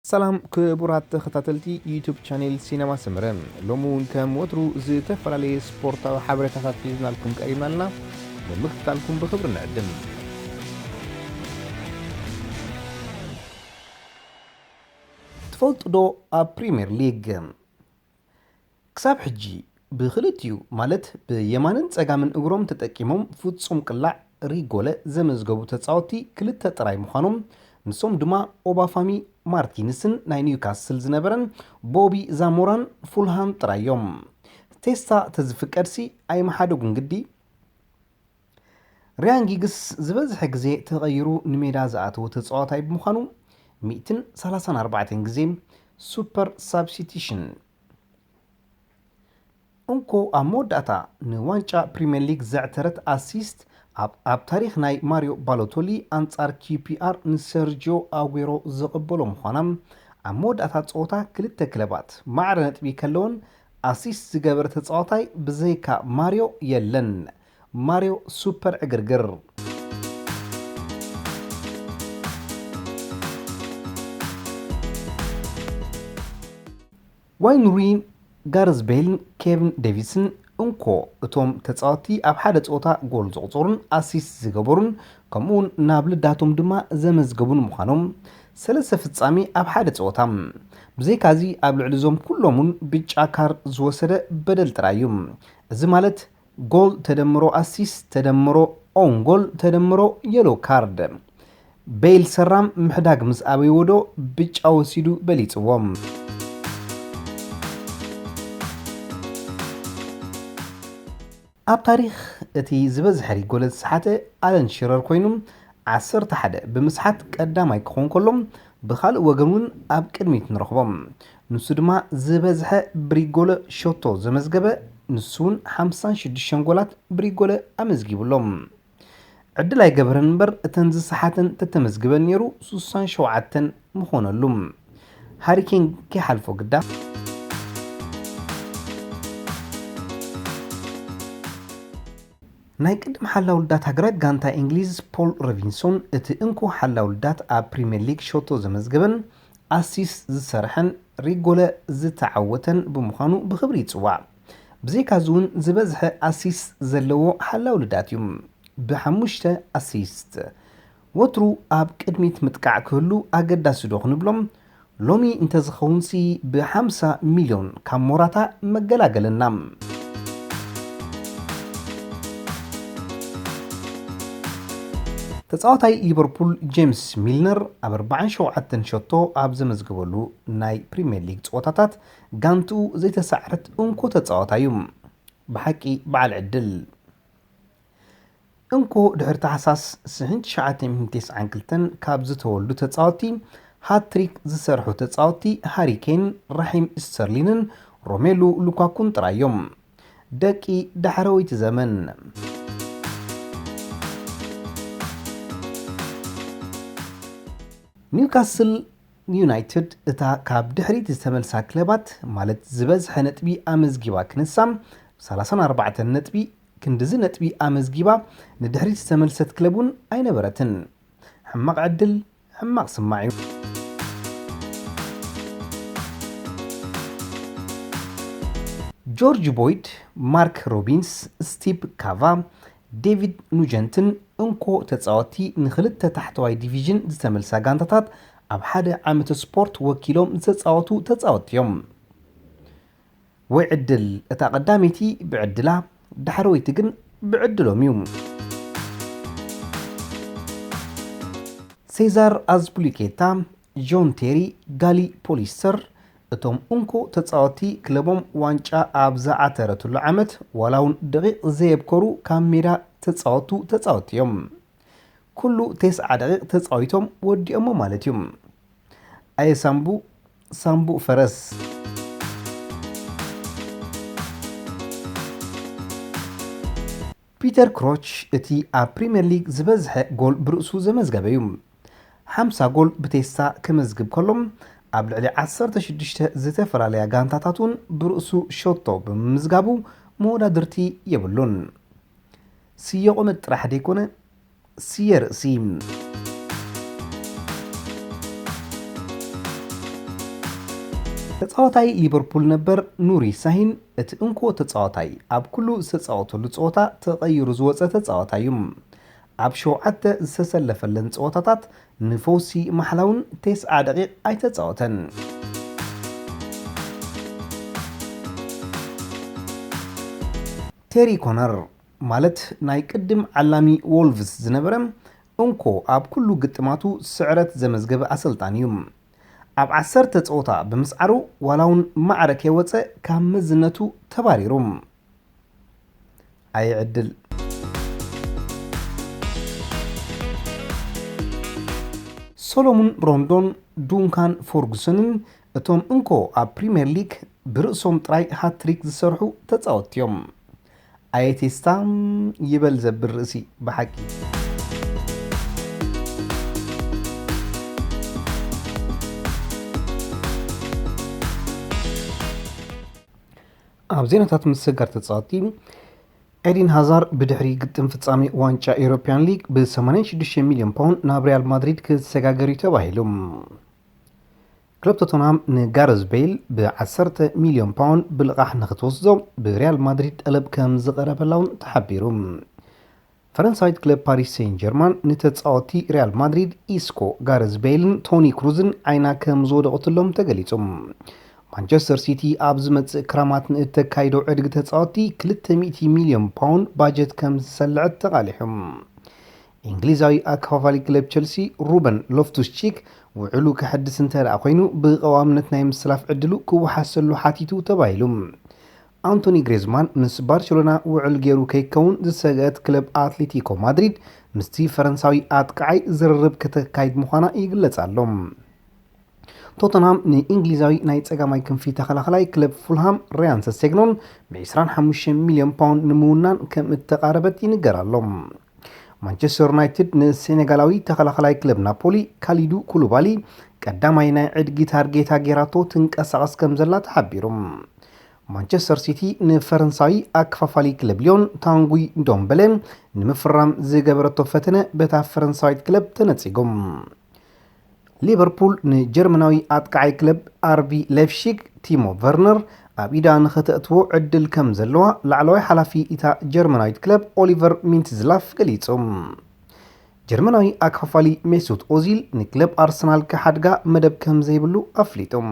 ሰላም ክቡራት ተኸታተልቲ ዩቲዩብ ቻነል ሲነማ ሰመረ ሎሙን ከም ወትሩ ዝተፈላለዩ ስፖርታዊ ሓበሬታታት ሒዝናልኩም ቀሪብና ኣለና ንምክትታልኩም ብክብሪ ንዕድም ትፈልጡ ዶ ኣብ ፕሪምየር ሊግ ክሳብ ሕጂ ብክልቲኡ ማለት ብየማንን ፀጋምን እግሮም ተጠቂሞም ፍጹም ቅላዕ ሪጎለ ዘመዝገቡ ተፃወቲ ክልተ ጥራይ ምዃኖም ንሶም ድማ ኦባፋሚ ማርቲንስን ናይ ኒውካስል ዝነበረን ቦቢ ዛሞራን ፉልሃም ጥራዮም ቴስታ ተዝፍቀድሲ ኣይመሓደጉን ግዲ ሪያን ጊግስ ዝበዝሐ ግዜ ተቐይሩ ንሜዳ ዝኣተወ ተፃዋታይ ብምዃኑ 134 ግዜ ሱፐር ሳብስቲሽን እንኮ ኣብ መወዳእታ ንዋንጫ ፕሪምየር ሊግ ዘዕተረት ኣሲስት ኣብ ታሪክ ናይ ማሪዮ ባሎቶሊ አንጻር ኪፒአር ንሰርጂዮ አጉዌሮ ዘቕበሎ ምዃኖም ኣብ መወዳእታ ፀወታ ክልተ ክለባት ማዕረ ነጥቢ ከለውን ኣሲስት ዝገበረ ተፃዋታይ ብዘይካ ማሪዮ የለን ማሪዮ ሱፐር ዕግርግር ዋይን ሩኒ ጋርዝ ቤል ኬቪን ዴቪስን እንኮ እቶም ተፃዋቲ ኣብ ሓደ ፀወታ ጎል ዘቕፅሩን ኣሲስት ዝገበሩን ከምኡውን ናብ ልዳቶም ድማ ዘመዝገቡን ምዃኖም ሰለስተ ፍጻሜ ኣብ ሓደ ፀወታ ብዘይካዚ ኣብ ልዕሊ ዞም ኩሎምን ብጫ ካርድ ዝወሰደ በደል ጥራይ እዩ እዚ ማለት ጎል ተደምሮ ኣሲስት ተደምሮ ኦን ጎል ተደምሮ የሎ ካርድ ቤል ሰራም ምሕዳግ ምስ ኣበይዎ ዶ ብጫ ወሲዱ በሊፅዎም ኣብ ታሪክ እቲ ዝበዝሐ ሪጎል ዝሰሓተ ኣለን ሽረር ኮይኑ 11 ብምስሓት ቀዳማይ ክኾን ከሎም ብኻልእ ወገን እውን ኣብ ቅድሚት ንረኽቦም ንሱ ድማ ዝበዝሐ ብሪጎለ ሾቶ ዘመዝገበ ንሱውን 56 ጎላት ብሪጎለ ኣመዝጊብሎም ዕድል ኣይገበረን እምበር እተን ዝሰሓተን ተተመዝግበን ነይሩ 67 ምኾነሉ ሃሪኬን ከይሓልፎ ግዳ ናይ ቅድም ሓላው ልዳት ሃገራት ጋንታ እንግሊዝ ፖል ሮቢንሶን እቲ እንኮ ሓላው ልዳት ኣብ ፕሪምየር ሊግ ሾቶ ዘመዝገበን ኣሲስት ዝሰርሐን ሪጎለ ዝተዓወተን ብምዃኑ ብክብሪ ይፅዋዕ ብዘይካዚ እውን ዝበዝሐ ኣሲስት ዘለዎ ሓላው ልዳት እዩ ብ5 ኣሲስት ወትሩ ኣብ ቅድሚት ምጥቃዕ ክህሉ ኣገዳሲ ዶ ክንብሎም ሎሚ እንተዝኸውንሲ ብ50 ሚልዮን ካብ ሞራታ መገላገለና ተፃዋታይ ሊቨርፑል ጄምስ ሚልነር ኣብ 47 ሾቶ ኣብ ዘመዝገበሉ ናይ ፕሪምየር ሊግ ፀወታታት ጋንቱ ዘይተሳዕረት እንኮ ተፃዋታይ እዩ ብሓቂ በዓል ዕድል እንኮ ድሕሪ ታሕሳስ 1992 ካብ ዝተወልዱ ተፃወቲ ሃትሪክ ዝሰርሑ ተፃወቲ ሃሪኬን ራሒም ስተርሊንን ሮሜሉ ሉካኩን ጥራዮም ደቂ ዳሕረወይቲ ዘመን ኒውካስል ዩናይትድ እታ ካብ ድሕሪት ዝተመልሳ ክለባት ማለት ዝበዝሐ ነጥቢ ኣመዝጊባ ክንሳም 34 ነጥቢ ክንድዚ ነጥቢ ኣመዝጊባ ንድሕሪት ዝተመልሰት ክለቡን ኣይነበረትን ሕማቕ ዕድል ሕማቕ ስማዕ እዩ ጆርጅ ቦይድ ማርክ ሮቢንስ ስቲቭ ካቫ ዴቪድ ኑጀንትን እንኮ ተፃዋቲ ንክልተ ታሕተዋይ ዲቪዥን ዝተመልሳ ጋንታታት ኣብ ሓደ ዓመተ ስፖርት ወኪሎም ዝተፃወቱ ተፃወቲ እዮም ወይ ዕድል እታ ቀዳመይቲ ብዕድላ ዳሕረወይቲ ግን ብዕድሎም እዩ ሴዛር አዝፑሊኬታ ጆን ቴሪ ጋሊ ፖሊስተር እቶም እንኮ ተፃወቲ ክለቦም ዋንጫ ኣብ ዝዓተረትሉ ዓመት ዋላውን ደቂቕ ዘየብከሩ ካብ ሜዳ ተፃወቱ ተፃወቲ እዮም ኩሉ 9 ደቂቕ ተፃዊቶም ወዲኦሞ ማለት እዩ ኣየ ሳምቡ ፈረስ ፒተር ክሮች እቲ ኣብ ፕሪምየር ሊግ ዝበዝሐ ጎል ብርእሱ ዘመዝገበ እዩ 50 ጎል ብቴስታ ከመዝግብ ከሎም ኣብ ልዕሊ 16 ዝተፈላለያ ጋንታታቱን ብርእሱ ሾቶ ብምዝጋቡ መወዳድርቲ የብሉን ስየ ቁመት ጥራሕ ደይኮነ ስየ ርእሲ ተጻዋታይ ሊቨርፑል ነበር ኑሪ ሳሂን እቲ እንኮ ተጻዋታይ ኣብ ኩሉ ዝተጻወተሉ ጸወታ ተቐይሩ ዝወፀ ተጻዋታይ እዩ ኣብ 7 ዝተሰለፈለን ጸወታታት ንፈውሲ ማሕላውን 9 ደቂቕ ኣይተጻወተን ቴሪ ኮነር ማለት ናይ ቅድም ዓላሚ ወልቭስ ዝነበረ እንኮ ኣብ ኩሉ ግጥማቱ ስዕረት ዘመዝገበ ኣሰልጣኒ እዩ ኣብ 10 ጸወታ ብምስዓሩ ዋላውን ማዕረከ ወፀ ካብ መዝነቱ ተባሪሩ ኣይዕድል ሶሎሞን ሮንዶን ዱንካን ፎርጉሰንን እቶም እንኮ ኣብ ፕሪሚየር ሊግ ብርእሶም ጥራይ ሃትሪክ ዝሰርሑ ተጻወትዮም ኣየቴስታም ይበል ዘብር ርእሲ ብሓቂ ኣብ ዜናታት ምስጋር ተጻወቲ ኤዲን ሃዛር ብድሕሪ ግጥም ፍጻሜ ዋንጫ ኤውሮፕያን ሊግ ብ86 ሚልዮን ፓውንድ ናብ ሪያል ማድሪድ ክሰጋገር ተባሂሉ ክለብ ቶተንሃም ንጋረዝ ቤይል ብ10 ሚልዮን ፓውንድ ብልቃሕ ንኽትወስዶ ብሪያል ማድሪድ ጠለብ ከም ዝቐረበላውን ተሓቢሩ ፈረንሳዊት ክለብ ፓሪስ ሴን ጀርማን ንተጻወቲ ሪያል ማድሪድ ኢስኮ ጋረዝ ቤይልን ቶኒ ክሩዝን ዓይና ከም ዝወደቐትሎም ተገሊጹ ማንቸስተር ሲቲ ኣብ ዝመጽእ ክራማት ንእተካይዶ ዕድጊ ተጻወቲ 200 ሚልዮን ፓውንድ ባጀት ከም ዝሰልዕት ተቓሊሑ እንግሊዛዊ ኣካፋፋሊ ክለብ ቸልሲ ሩበን ሎፍቱስ ቺክ ውዕሉ ክሕድስ እንተደኣ ኮይኑ ብቐዋምነት ናይ ምስላፍ ዕድሉ ክወሓሰሉ ሓቲቱ ተባሂሉ አንቶኒ ግሪዝማን ምስ ባርሴሎና ውዕል ገይሩ ከይከውን ዝሰግአት ክለብ ኣትሌቲኮ ማድሪድ ምስቲ ፈረንሳዊ ኣጥቃዓይ ዝርርብ ከተካይድ ምዃና ይግለጽ ኣሎ ቶተንሃም ንእንግሊዛዊ ናይ ጸጋማይ ክንፊ ተኸላኸላይ ክለብ ፉልሃም ሪያን ሰሴግኖን ብ25 ሚልዮን ፓውንድ ንምውናን ከም እተቃረበት ይንገር ኣሎ ማንቸስተር ዩናይትድ ንሴኔጋላዊ ተኸላኸላይ ክለብ ናፖሊ ካሊዱ ኩሉባሊ ቀዳማይ ናይ ዕድጊ ታርጌታ ጌራቶ ትንቀሳቐስ ከም ዘላ ተሓቢሩ ማንቸስተር ሲቲ ንፈረንሳዊ ኣካፋፋሊ ክለብ ሊዮን ታንጉይ ዶምበለ ንምፍራም ዝገበረቶ ፈተነ በታ ፈረንሳዊት ክለብ ተነጺጎም ሊቨርፑል ንጀርመናዊ ኣጥቃዓይ ክለብ አርቢ ሌፕሺግ ቲሞ ቨርነር ኣብ ኢዳ ንኽተእትዎ ዕድል ከም ዘለዋ ላዕለዋይ ሓላፊ እታ ጀርመናዊት ክለብ ኦሊቨር ሚንትዝላፍ ገሊጹ ጀርመናዊ ኣካፋፋሊ ሜሱት ኦዚል ንክለብ ኣርሰናል ክሓድጋ መደብ ከም ዘይብሉ ኣፍሊጡ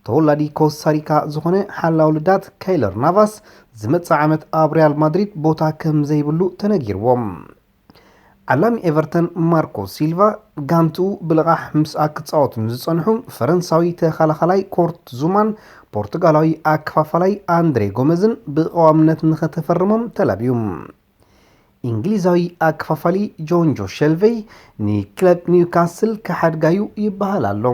ተወላዲ ኮስታሪካ ዝኾነ ሓላው ልዳት ካይለር ናቫስ ዝመጽእ ዓመት ኣብ ሪያል ማድሪድ ቦታ ከም ዘይብሉ ተነጊርዎም ዓላሚ ኤቨርተን ማርኮ ሲልቫ ጋንቱ ብልቃሕ ምስ ክጻወቱ ዝጸንሑ ፈረንሳዊ ተኸላኸላይ ኮርት ዙማን ፖርቱጋላዊ ኣካፋፋላይ አንድሬ ጎመዝን ብቐዋምነት ንኸተፈርሞም ተላብዩ እንግሊዛዊ ኣካፋፋሊ ጆን ጆ ሼልቬይ ንክለብ ኒውካስል ክሓድጋዩ ይበሃል ኣሎ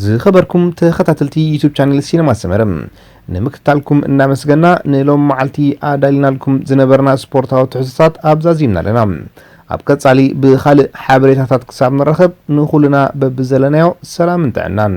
ዝኸበርኩም ተኸታተልቲ ዩቲዩብ ቻናል ሲነማ ሰመረም ንምክታልኩም እናመስገና ንሎም መዓልቲ ኣዳሊናልኩም ዝነበርና ስፖርታዊ ትሕዝቶታት ኣብዛዚምና ኣለና ኣብ ቀጻሊ ብኻልእ ሓበሬታታት ክሳብ ንረኸብ ንኹልና በብዘለናዮ ሰላም እንተዕናን